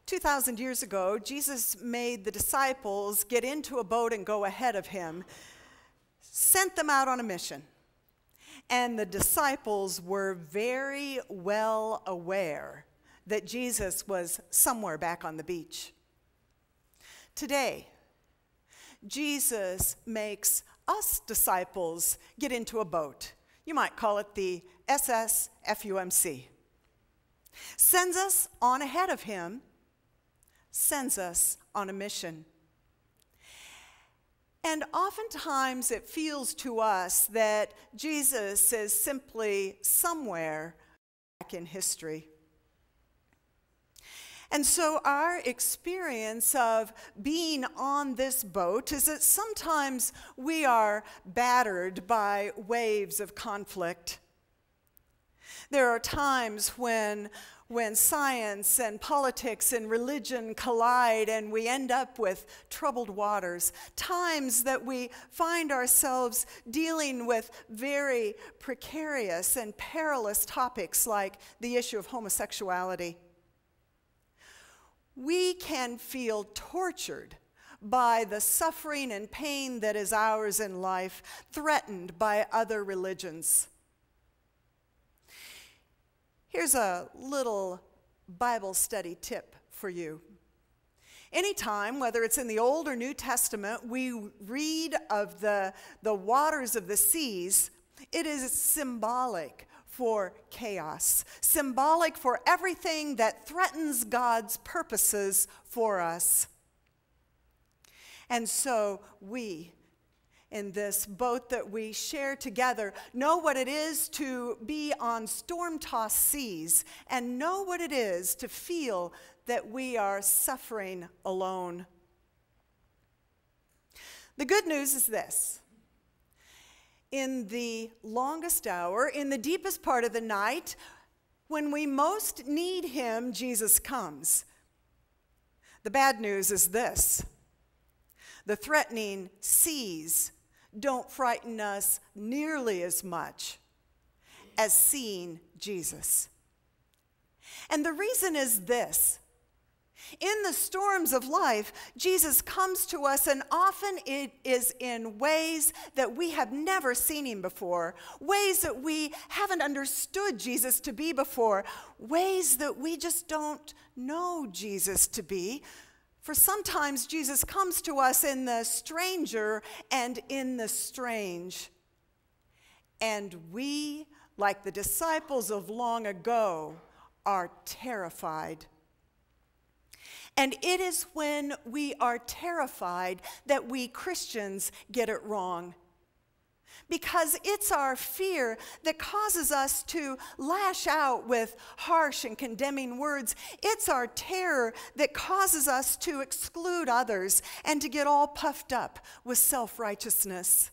2,000 years ago, Jesus made the disciples get into a boat and go ahead of him, sent them out on a mission. And the disciples were very well aware that Jesus was somewhere back on the beach. Today, Jesus makes us disciples get into a boat. You might call it the SSFUMC. Sends us on ahead of him, sends us on a mission. And oftentimes it feels to us that Jesus is simply somewhere back in history. And so our experience of being on this boat is that sometimes we are battered by waves of conflict. There are times when science and politics and religion collide and we end up with troubled waters. Times that we find ourselves dealing with very precarious and perilous topics like the issue of homosexuality. We can feel tortured by the suffering and pain that is ours in life, threatened by other religions. Here's a little Bible study tip for you. Anytime, whether it's in the Old or New Testament, we read of the waters of the seas, it is symbolic for chaos, symbolic for everything that threatens God's purposes for us. And so we, in this boat that we share together, know what it is to be on storm-tossed seas and know what it is to feel that we are suffering alone. The good news is this. In the longest hour, in the deepest part of the night, when we most need him, Jesus comes. The bad news is this. The threatening seas don't frighten us nearly as much as seeing Jesus. And the reason is this. In the storms of life, Jesus comes to us, and often it is in ways that we have never seen him before, ways that we haven't understood Jesus to be before, ways that we just don't know Jesus to be. For sometimes Jesus comes to us in the stranger and in the strange. And we, like the disciples of long ago, are terrified. And it is when we are terrified that we Christians get it wrong. Because it's our fear that causes us to lash out with harsh and condemning words. It's our terror that causes us to exclude others and to get all puffed up with self-righteousness.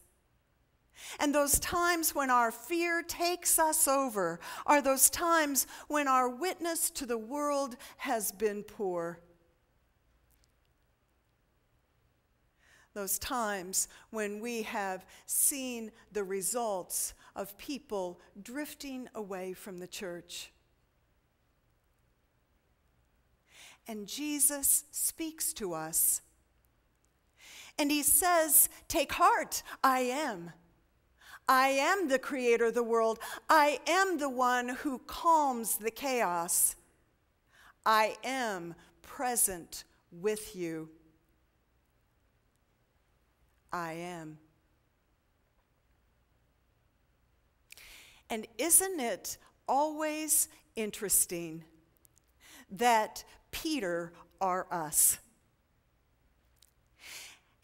And those times when our fear takes us over are those times when our witness to the world has been poor. Those times when we have seen the results of people drifting away from the church. And Jesus speaks to us. And he says, "Take heart, I am. I am the creator of the world. I am the one who calms the chaos. I am present with you. I am." And isn't it always interesting that Peter are us?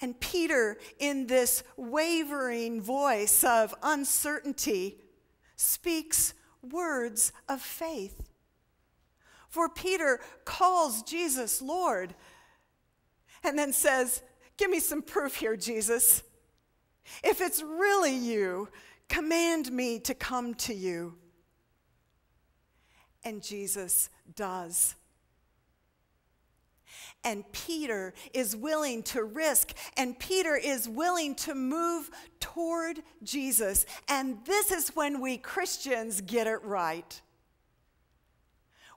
And Peter, in this wavering voice of uncertainty, speaks words of faith. For Peter calls Jesus Lord and then says, "Give me some proof here, Jesus. If it's really you, command me to come to you." And Jesus does. And Peter is willing to risk, and Peter is willing to move toward Jesus. And this is when we Christians get it right.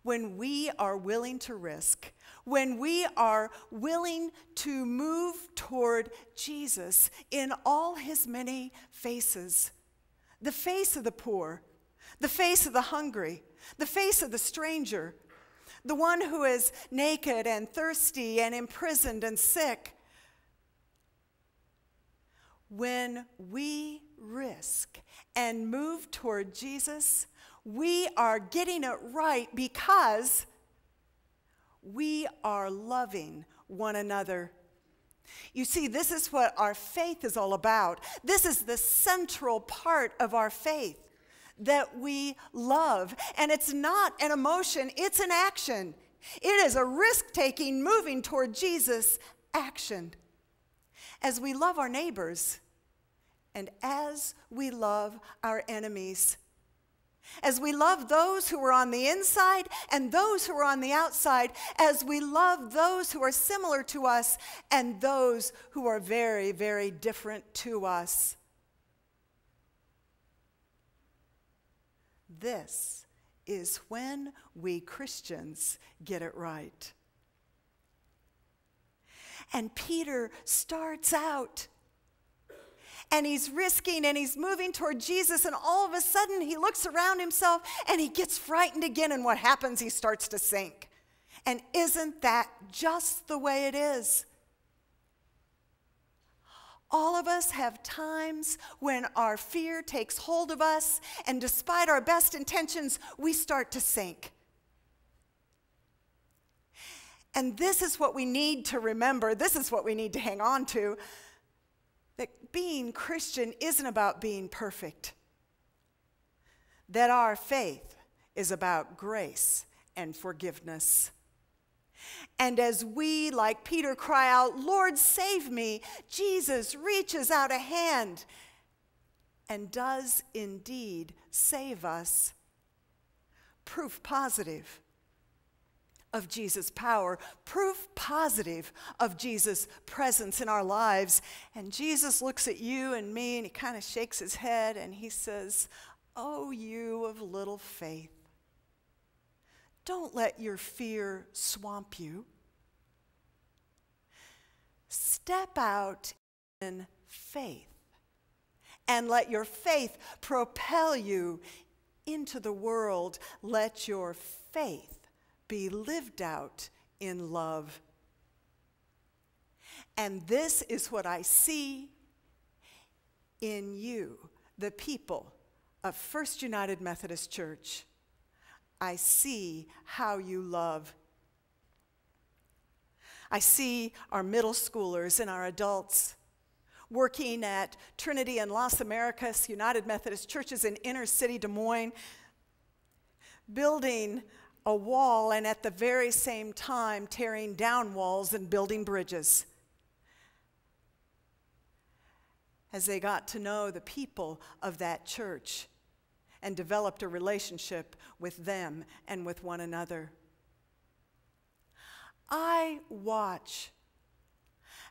when we are willing to risk, when we are willing to move toward Jesus in all his many faces, the face of the poor, the face of the hungry, the face of the stranger, the one who is naked and thirsty and imprisoned and sick. When we risk and move toward Jesus, we are getting it right because we are loving one another. You see, this is what our faith is all about. This is the central part of our faith, that we love. And it's not an emotion, it's an action. It is a risk-taking, moving toward Jesus action. As we love our neighbors and as we love our enemies, as we love those who are on the inside and those who are on the outside, as we love those who are similar to us and those who are very, very different to us. This is when we Christians get it right. And Peter starts out, and he's risking and he's moving toward Jesus, and all of a sudden he looks around himself and he gets frightened again, and what happens? He starts to sink. And isn't that just the way it is? All of us have times when our fear takes hold of us, and despite our best intentions, we start to sink. And this is what we need to remember. This is what we need to hang on to. That being Christian isn't about being perfect. That our faith is about grace and forgiveness. And as we, like Peter, cry out, "Lord, save me," Jesus reaches out a hand and does indeed save us. Proof positive of Jesus' power, proof positive of Jesus' presence in our lives. And Jesus looks at you and me, and he kind of shakes his head, and he says, "Oh, you of little faith. Don't let your fear swamp you. Step out in faith and let your faith propel you into the world. Let your faith be lived out in love." And this is what I see in you, the people of First United Methodist Church. I see how you love. I see our middle schoolers and our adults working at Trinity and Las Americas United Methodist Churches in inner city Des Moines, building a wall and at the very same time tearing down walls and building bridges. As they got to know the people of that church and developed a relationship with them and with one another. I watch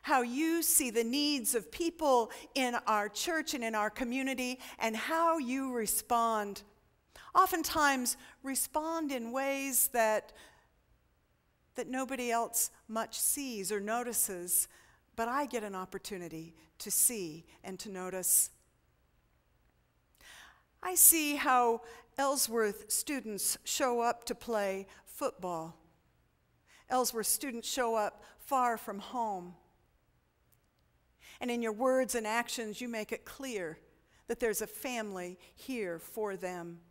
how you see the needs of people in our church and in our community, and how you respond. Oftentimes respond in ways that nobody else much sees or notices, but I get an opportunity to see and to notice. I see how Ellsworth students show up to play football. Ellsworth students show up far from home. And in your words and actions, you make it clear that there's a family here for them.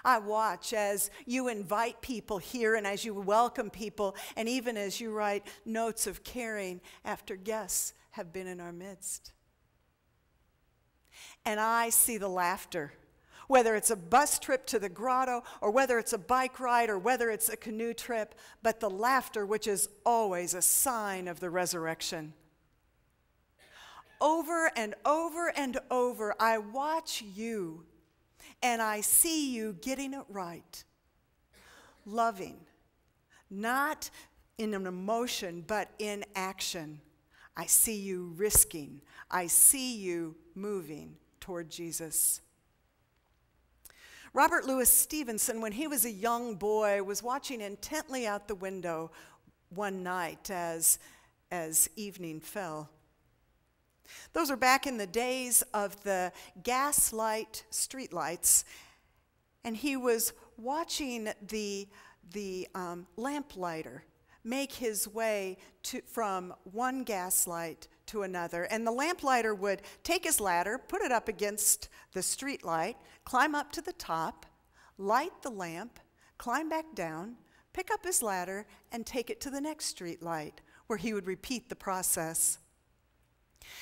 I watch as you invite people here, and as you welcome people, and even as you write notes of caring after guests have been in our midst. And I see the laughter, whether it's a bus trip to the grotto, or whether it's a bike ride, or whether it's a canoe trip, but the laughter which is always a sign of the resurrection. Over and over and over, I watch you, and I see you getting it right. Loving, not in an emotion, but in action. I see you risking. I see you moving toward Jesus. Robert Louis Stevenson, when he was a young boy, was watching intently out the window one night as evening fell. Those were back in the days of the gaslight streetlights, and he was watching the lamplighter make his way from one gaslight to another. And the lamplighter would take his ladder, put it up against the street light, climb up to the top, light the lamp, climb back down, pick up his ladder, and take it to the next street light, where he would repeat the process.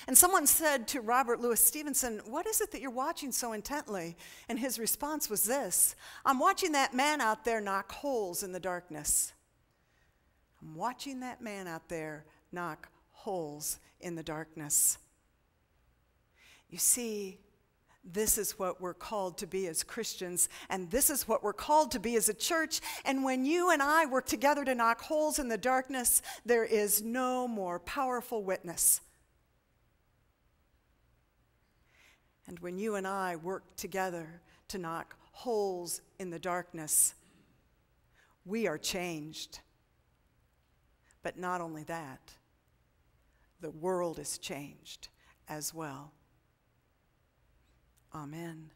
And someone said to Robert Louis Stevenson, "What is it that you're watching so intently?" And his response was this: "I'm watching that man out there knock holes in the darkness." I'm watching that man out there knock holes in the darkness. You see, this is what we're called to be as Christians, and this is what we're called to be as a church. And when you and I work together to knock holes in the darkness, there is no more powerful witness. And when you and I work together to knock holes in the darkness, we are changed. But not only that, the world is changed as well. Amen.